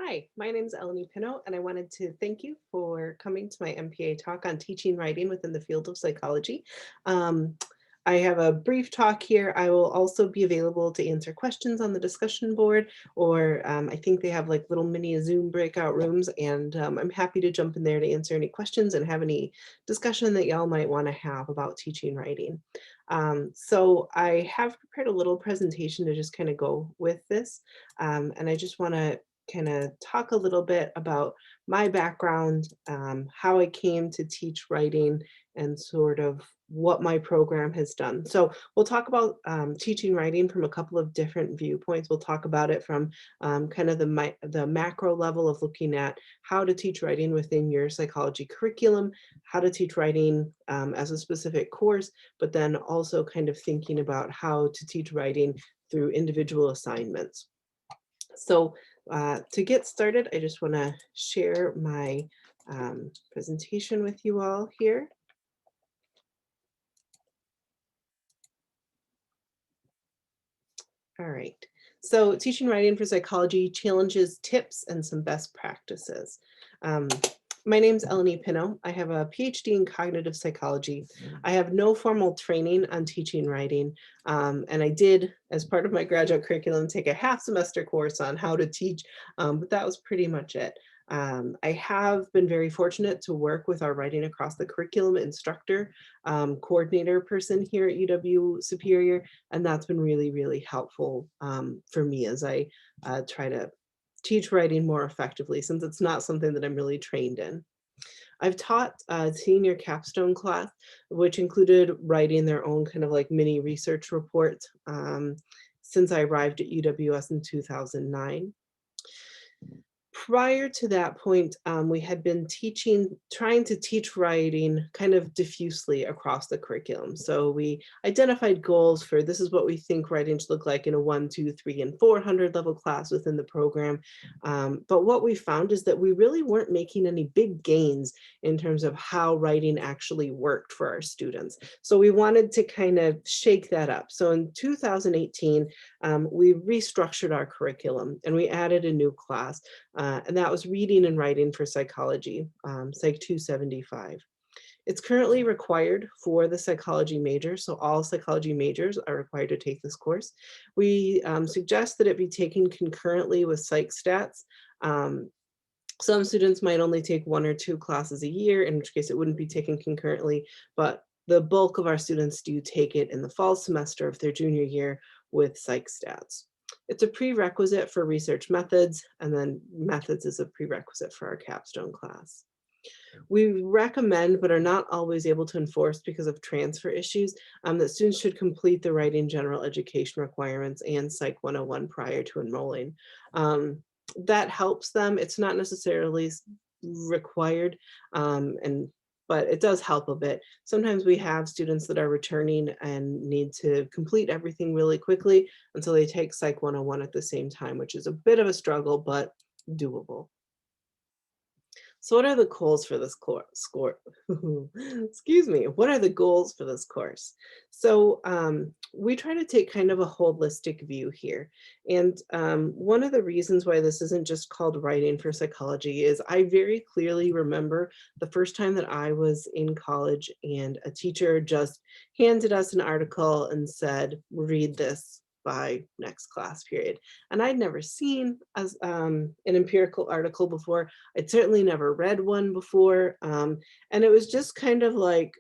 Hi, my name is Eleni Pino, and I wanted to thank you for coming to my MPA talk on teaching writing within the field of psychology. Um, I have a brief talk here. I will also be available to answer questions on the discussion board, or I think they have like little mini Zoom breakout rooms, and I'm happy to jump in there to answer any questions and have any discussion that y'all might want to have about teaching writing. So I have prepared a little presentation to just kind of go with this, and I just want to kind of talk a little bit about my background, how I came to teach writing, and sort of what my program has done. So we'll talk about teaching writing from a couple of different viewpoints. We'll talk about it from kind of the macro level of looking at how to teach writing within your psychology curriculum, how to teach writing as a specific course, but then also kind of thinking about how to teach writing through individual assignments. So to get started, I just want to share my presentation with you all here. All right. So teaching writing for psychology, challenges, tips, and some best practices. Um, my name's Eleni Pino. I have a PhD in cognitive psychology. I have no formal training on teaching writing, and I did, as part of my graduate curriculum, take a half semester course on how to teach, but that was pretty much it. I have been very fortunate to work with our writing across the curriculum instructor, coordinator person here at UW Superior, and that's been really, really helpful for me as I try to teach writing more effectively, since it's not something that I'm really trained in. I've taught a senior capstone class, which included writing their own kind of like mini research report since I arrived at UWS in 2009. Prior to that point, we had been trying to teach writing kind of diffusely across the curriculum. So we identified goals for this is what we think writing should look like in a 1, 2, 3, and 400 level class within the program. But what we found is that we really weren't making any big gains in terms of how writing actually worked for our students. So we wanted to kind of shake that up. So in 2018, we restructured our curriculum and we added a new class. And that was reading and writing for psychology, Psych 275. It's currently required for the psychology major, so all psychology majors are required to take this course. We suggest that it be taken concurrently with psych stats. Some students might only take 1 or 2 classes a year, in which case it wouldn't be taken concurrently, but the bulk of our students do take it in the fall semester of their junior year with psych stats. It's a prerequisite for research methods, and then methods is a prerequisite for our capstone class. We recommend, but are not always able to enforce because of transfer issues, that students should complete the writing general education requirements and Psych 101 prior to enrolling. That helps them. It's not necessarily required, but it does help a bit. Sometimes we have students that are returning and need to complete everything really quickly, and so they take Psych 101 at the same time, which is a bit of a struggle, but doable. So what are the goals for this excuse me, what are the goals for this course? So we try to take kind of a holistic view here. And one of the reasons why this isn't just called writing for psychology is I very clearly remember the first time that I was in college and a teacher just handed us an article and said, read this by next class period. And I'd never seen an empirical article before. I'd certainly never read one before. And it was just kind of like,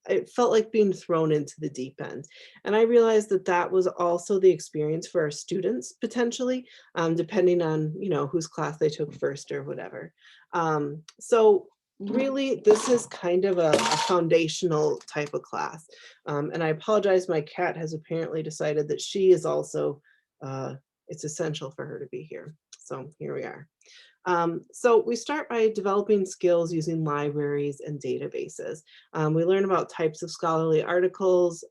it felt like being thrown into the deep end. And I realized that that was also the experience for our students, potentially, depending on, whose class they took first or whatever. So really, this is kind of a foundational type of class. And I apologize, my cat has apparently decided that she is also, it's essential for her to be here. So here we are. So we start by developing skills using libraries and databases. We learn about types of scholarly articles,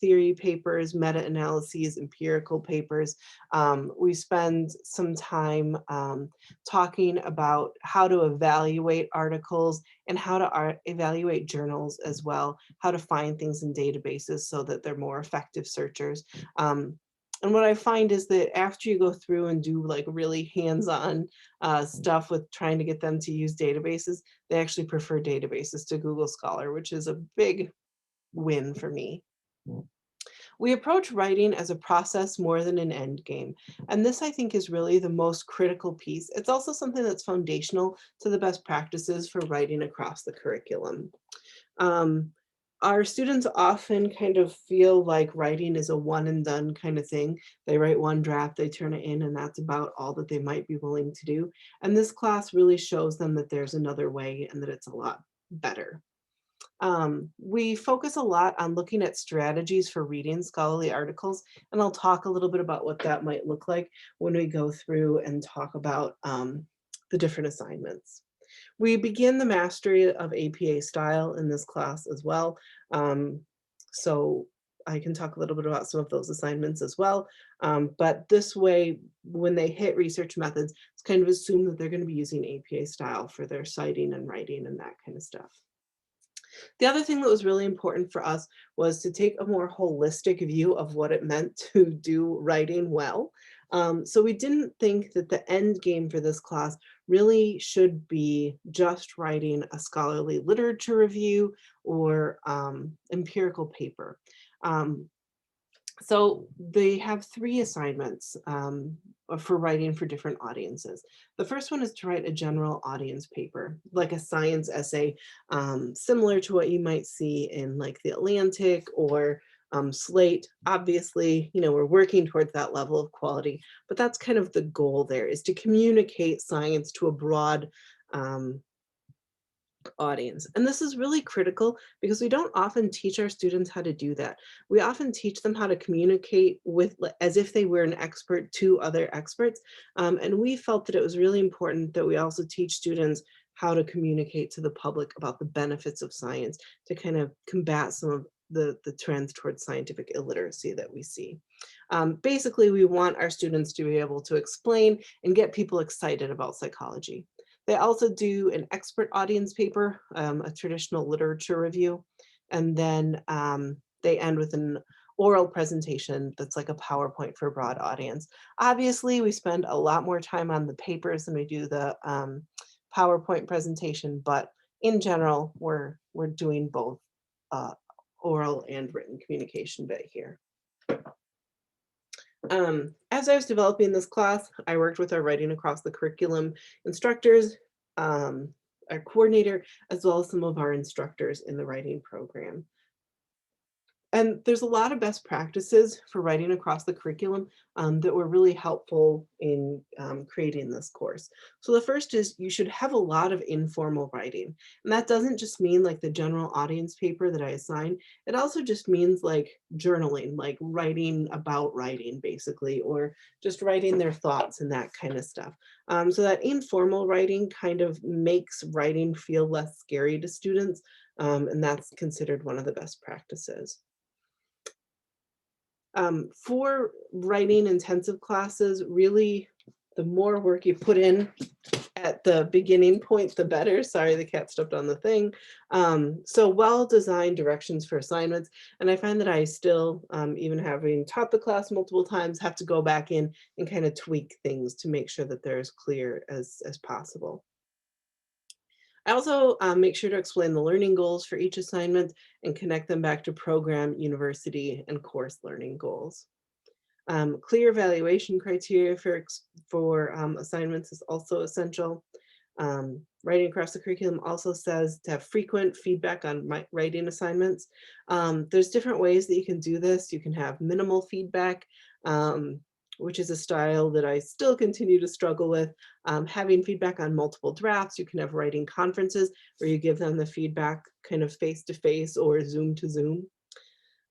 theory papers, meta-analyses, empirical papers. We spend some time talking about how to evaluate articles and how to evaluate journals as well, how to find things in databases so that they're more effective searchers. And what I find is that after you go through and do like really hands-on stuff with trying to get them to use databases, they actually prefer databases to Google Scholar, which is a big win for me. We approach writing as a process more than an end game. And this, I think, is really the most critical piece. It's also something that's foundational to the best practices for writing across the curriculum. Um, our students often kind of feel like writing is a one and done kind of thing. They write one draft, they turn it in, and that's about all that they might be willing to do. And this class really shows them that there's another way and that it's a lot better. We focus a lot on looking at strategies for reading scholarly articles, and I'll talk a little bit about what that might look like when we go through and talk about the different assignments. We begin the mastery of APA style in this class as well. So I can talk a little bit about some of those assignments as well. But this way, when they hit research methods, it's kind of assumed that they're going to be using APA style for their citing and writing and that kind of stuff. The other thing that was really important for us was to take a more holistic view of what it meant to do writing well. So we didn't think that the end game for this class really should be just writing a scholarly literature review or empirical paper. Um, so they have 3 assignments for writing for different audiences. The first one is to write a general audience paper, like a science essay, similar to what you might see in like the Atlantic or Slate. Obviously, you know, we're working towards that level of quality, but that's kind of the goal there, is to communicate science to a broad um, audience. And this is really critical because we don't often teach our students how to do that. We often teach them how to communicate with as if they were an expert to other experts. And we felt that it was really important that we also teach students how to communicate to the public about the benefits of science to kind of combat some of the trends towards scientific illiteracy that we see. Basically, we want our students to be able to explain and get people excited about psychology. They also do an expert audience paper, a traditional literature review, and then they end with an oral presentation that's like a PowerPoint for a broad audience. Obviously, we spend a lot more time on the papers than we do the PowerPoint presentation, but in general, we're doing both uh, oral and written communication bit here. As I was developing this class, I worked with our writing across the curriculum instructors, our coordinator, as well as some of our instructors in the writing program. And there's a lot of best practices for writing across the curriculum that were really helpful in creating this course. So the first is you should have a lot of informal writing. And that doesn't just mean like the general audience paper that I assign. It also just means like journaling, like writing about writing basically, or just writing their thoughts and that kind of stuff. So that informal writing kind of makes writing feel less scary to students. And that's considered one of the best practices. For writing intensive classes, really, the more work you put in at the beginning point, the better. Sorry, the cat stepped on the thing. So well-designed directions for assignments. And I find that I still, even having taught the class multiple times, have to go back in and kind of tweak things to make sure that they're as clear as possible. I also make sure to explain the learning goals for each assignment and connect them back to program, university, and course learning goals. Clear evaluation criteria for assignments is also essential. Writing across the curriculum also says to have frequent feedback on writing assignments. There's different ways that you can do this. You can have minimal feedback, which is a style that I still continue to struggle with. Having feedback on multiple drafts, you can have writing conferences where you give them the feedback kind of face to face or Zoom to Zoom.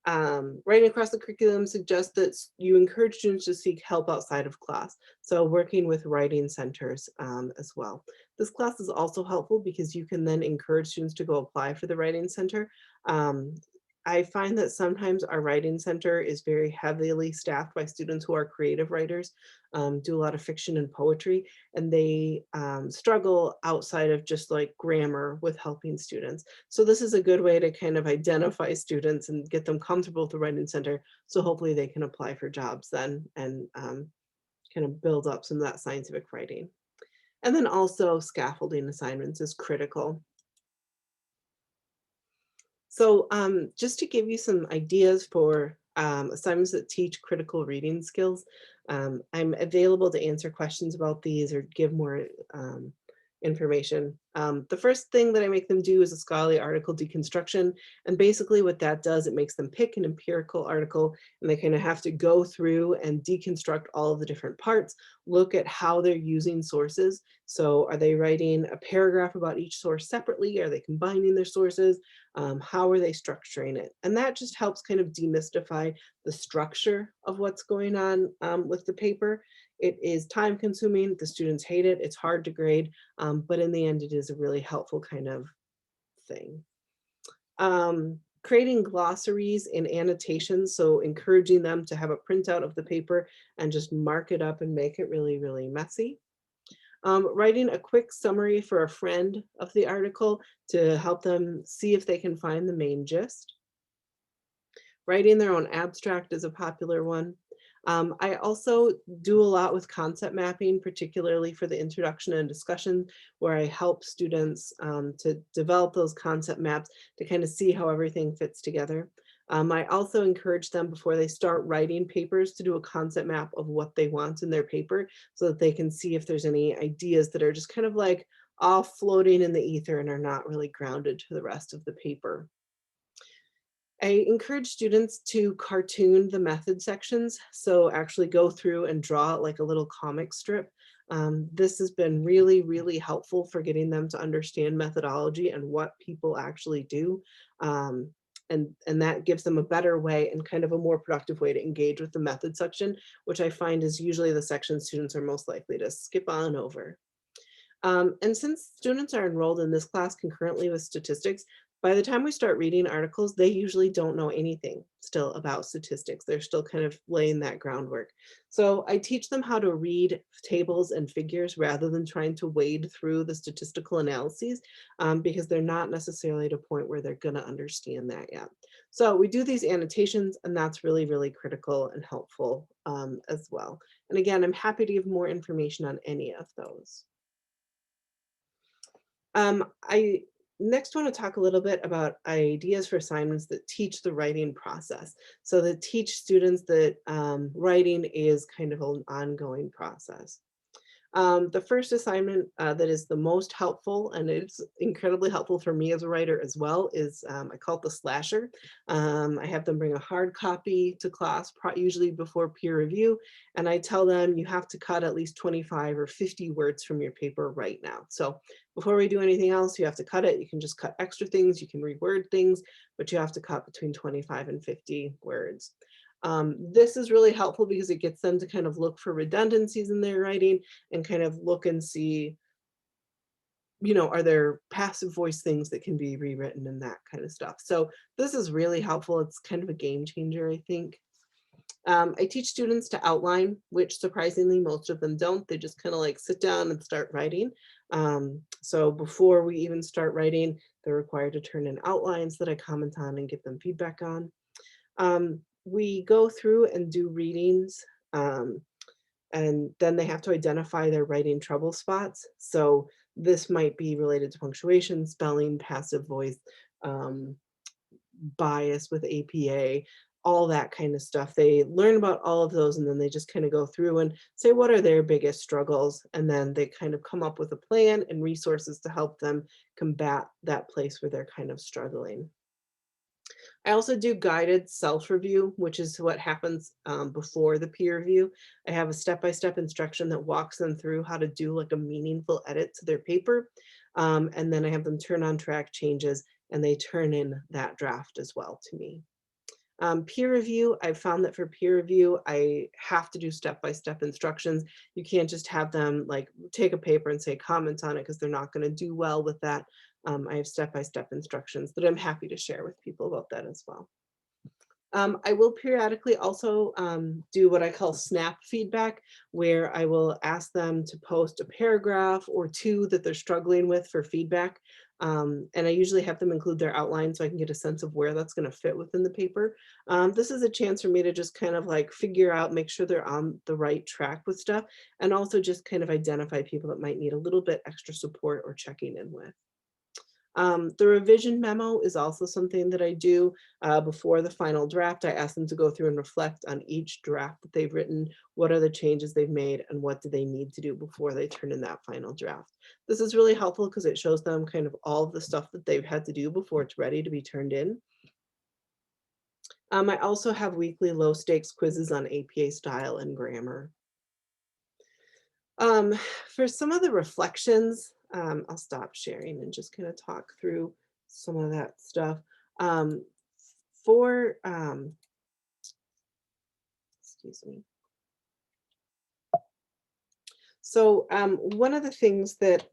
Writing across the curriculum suggests that you encourage students to seek help outside of class. So working with writing centers as well. This class is also helpful because you can then encourage students to go apply for the writing center. I find that sometimes our writing center is very heavily staffed by students who are creative writers, do a lot of fiction and poetry, and they struggle outside of just like grammar with helping students. So this is a good way to kind of identify students and get them comfortable with the writing center. So hopefully they can apply for jobs then and kind of build up some of that scientific writing. And then also scaffolding assignments is critical. So just to give you some ideas for assignments that teach critical reading skills, I'm available to answer questions about these or give more information. The first thing that I make them do is a scholarly article deconstruction. And basically what that does, it makes them pick an empirical article and they kind of have to go through and deconstruct all of the different parts, look at how they're using sources. So are they writing a paragraph about each source separately? Are they combining their sources? How are they structuring it? And that just helps kind of demystify the structure of what's going on with the paper. It is time consuming, the students hate it, it's hard to grade, but in the end it is a really helpful kind of thing. Creating glossaries and annotations, so encouraging them to have a printout of the paper and just mark it up and make it really, really messy. Writing a quick summary for a friend of the article to help them see if they can find the main gist. Writing their own abstract is a popular one. I also do a lot with concept mapping, particularly for the introduction and discussion, where I help students to develop those concept maps to kind of see how everything fits together. I also encourage them before they start writing papers to do a concept map of what they want in their paper so that they can see if there's any ideas that are just kind of like off floating in the ether and are not really grounded to the rest of the paper. I encourage students to cartoon the method sections, so actually go through and draw like a little comic strip. This has been really, really helpful for getting them to understand methodology and what people actually do. And that gives them a better way and kind of a more productive way to engage with the method section, which I find is usually the section students are most likely to skip on over. And since students are enrolled in this class concurrently with statistics, by the time we start reading articles, they usually don't know anything still about statistics. They're still kind of laying that groundwork. So I teach them how to read tables and figures rather than trying to wade through the statistical analyses because they're not necessarily at a point where they're going to understand that yet. So we do these annotations, and that's really, really critical and helpful as well. And again, I'm happy to give more information on any of those. I next want to talk a little bit about ideas for assignments that teach the writing process. So that teach students that writing is kind of an ongoing process. The first assignment that is the most helpful, and it's incredibly helpful for me as a writer as well, is I call it the slasher. I have them bring a hard copy to class, usually before peer review, and I tell them you have to cut at least 25 or 50 words from your paper right now. So before we do anything else, you have to cut it. You can just cut extra things, you can reword things, but you have to cut between 25 and 50 words. This is really helpful because it gets them to kind of look for redundancies in their writing and kind of look and see, are there passive voice things that can be rewritten and that kind of stuff. So this is really helpful. It's kind of a game changer, I think. I teach students to outline, which surprisingly most of them don't. They just kind of like sit down and start writing. So before we even start writing, they're required to turn in outlines that I comment on and give them feedback on. We go through and do readings, and then they have to identify their writing trouble spots. So this might be related to punctuation, spelling, passive voice, um, bias with APA, all that kind of stuff. They learn about all of those and then they just kind of go through and say what are their biggest struggles, and then they kind of come up with a plan and resources to help them combat that place where they're kind of struggling. I also do guided self-review, which is what happens before the peer review. I have a step-by-step instruction that walks them through how to do like a meaningful edit to their paper. And then I have them turn on track changes and they turn in that draft as well to me. Peer review, I've found that for peer review, I have to do step-by-step instructions. You can't just have them like take a paper and say comment on it because they're not going to do well with that. I have step-by-step instructions that I'm happy to share with people about that as well. I will periodically also do what I call snap feedback, where I will ask them to post a paragraph or two that they're struggling with for feedback. And I usually have them include their outline so I can get a sense of where that's going to fit within the paper. This is a chance for me to just kind of like figure out, make sure they're on the right track with stuff, and also just kind of identify people that might need a little bit extra support or checking in with. The revision memo is also something that I do before the final draft. I ask them to go through and reflect on each draft that they've written. What are the changes they've made and what do they need to do before they turn in that final draft? This is really helpful because it shows them kind of all of the stuff that they've had to do before it's ready to be turned in. I also have weekly low stakes quizzes on APA style and grammar. Um, for some of the reflections, I'll stop sharing and just kind of talk through some of that stuff. Um, for, excuse me. So one of the things that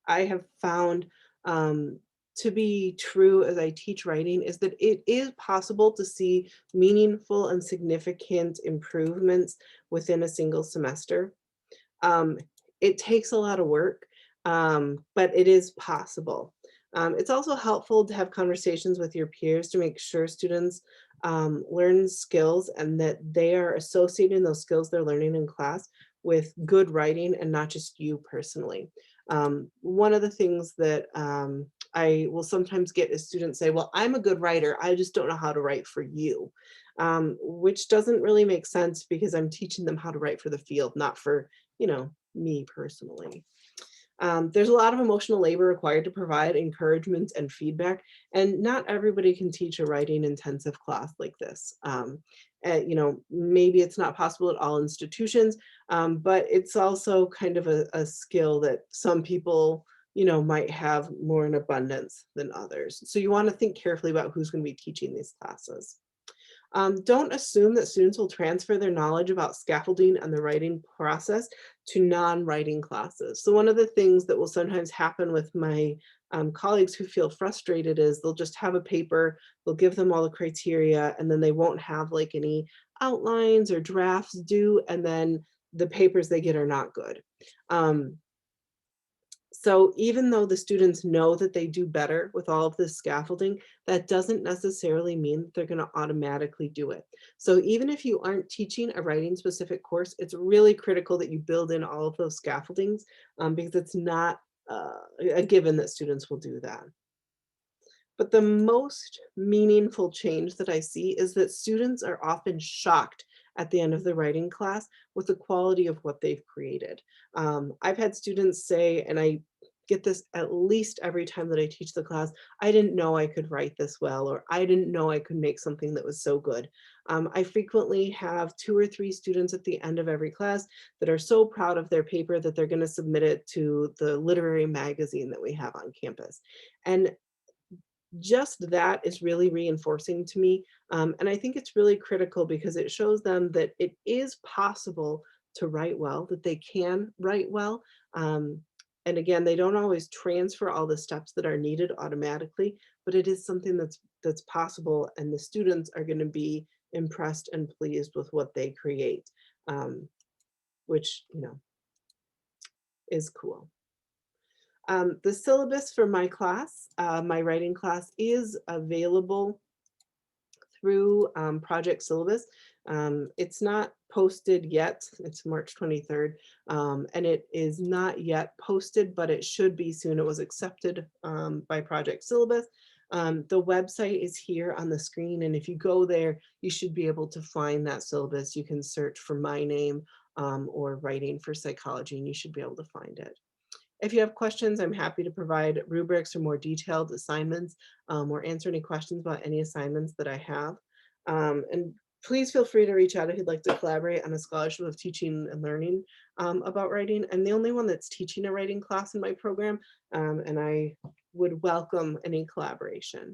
I have found to be true as I teach writing is that it is possible to see meaningful and significant improvements within a single semester. Um, it takes a lot of work, but it is possible. It's also helpful to have conversations with your peers to make sure students learn skills and that they are associating those skills they're learning in class with good writing and not just you personally. One of the things that I will sometimes get is students say, well, I'm a good writer, I just don't know how to write for you, which doesn't really make sense because I'm teaching them how to write for the field, not for me personally. There's a lot of emotional labor required to provide encouragement and feedback, and not everybody can teach a writing intensive class like this. Maybe it's not possible at all institutions, but it's also kind of a skill that some people, might have more in abundance than others. So you want to think carefully about who's going to be teaching these classes. Don't assume that students will transfer their knowledge about scaffolding and the writing process to non-writing classes. So one of the things that will sometimes happen with my colleagues who feel frustrated is they'll just have a paper, they'll give them all the criteria, and then they won't have like any outlines or drafts due, and then the papers they get are not good. So even though the students know that they do better with all of this scaffolding, that doesn't necessarily mean that they're going to automatically do it. So even if you aren't teaching a writing specific course, it's really critical that you build in all of those scaffoldings because it's not a given that students will do that. But the most meaningful change that I see is that students are often shocked at the end of the writing class with the quality of what they've created. I've had students say, and I get this at least every time that I teach the class, I didn't know I could write this well, or I didn't know I could make something that was so good. I frequently have 2 or 3 students at the end of every class that are so proud of their paper that they're going to submit it to the literary magazine that we have on campus. And just that is really reinforcing to me. And I think it's really critical because it shows them that it is possible to write well, that they can write well. And again, they don't always transfer all the steps that are needed automatically, but it is something that's possible, and the students are going to be impressed and pleased with what they create, which is cool. The syllabus for my class, my writing class, is available through Project Syllabus. It's not posted yet. It's March 23rd, and it is not yet posted, but it should be soon. It was accepted by Project Syllabus. The website is here on the screen, and if you go there, you should be able to find that syllabus. You can search for my name or writing for psychology, and you should be able to find it. If you have questions, I'm happy to provide rubrics or more detailed assignments or answer any questions about any assignments that I have. And please feel free to reach out if you'd like to collaborate on a scholarship of teaching and learning about writing. I'm the only one that's teaching a writing class in my program, and I would welcome any collaboration.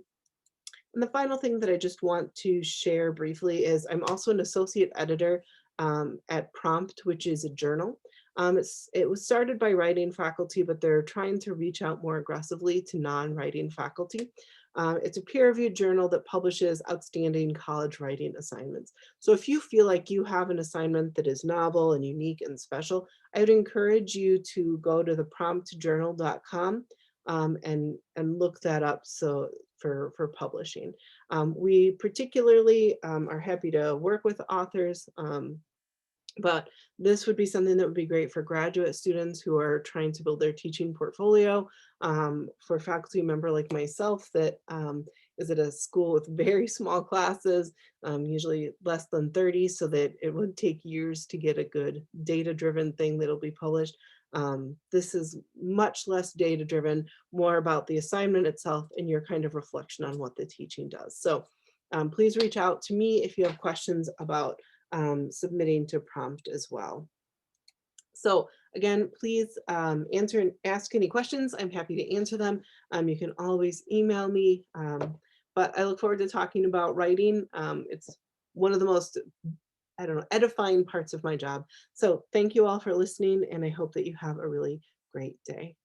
And the final thing that I just want to share briefly is I'm also an associate editor at Prompt, which is a journal. It was started by writing faculty, but they're trying to reach out more aggressively to non-writing faculty. It's a peer-reviewed journal that publishes outstanding college writing assignments. So if you feel like you have an assignment that is novel and unique and special, I would encourage you to go to thepromptjournal.com and look that up so for publishing. We particularly are happy to work with authors. But this would be something that would be great for graduate students who are trying to build their teaching portfolio, for faculty member like myself that is at a school with very small classes, usually less than 30, so that it would take years to get a good data-driven thing that'll be published. This is much less data-driven, more about the assignment itself and your kind of reflection on what the teaching does. So please reach out to me if you have questions about submitting to prompt as well. So again, please answer and ask any questions. I'm happy to answer them. You can always email me, but I look forward to talking about writing. It's one of the most, I don't know, edifying parts of my job. So thank you all for listening, and I hope that you have a really great day.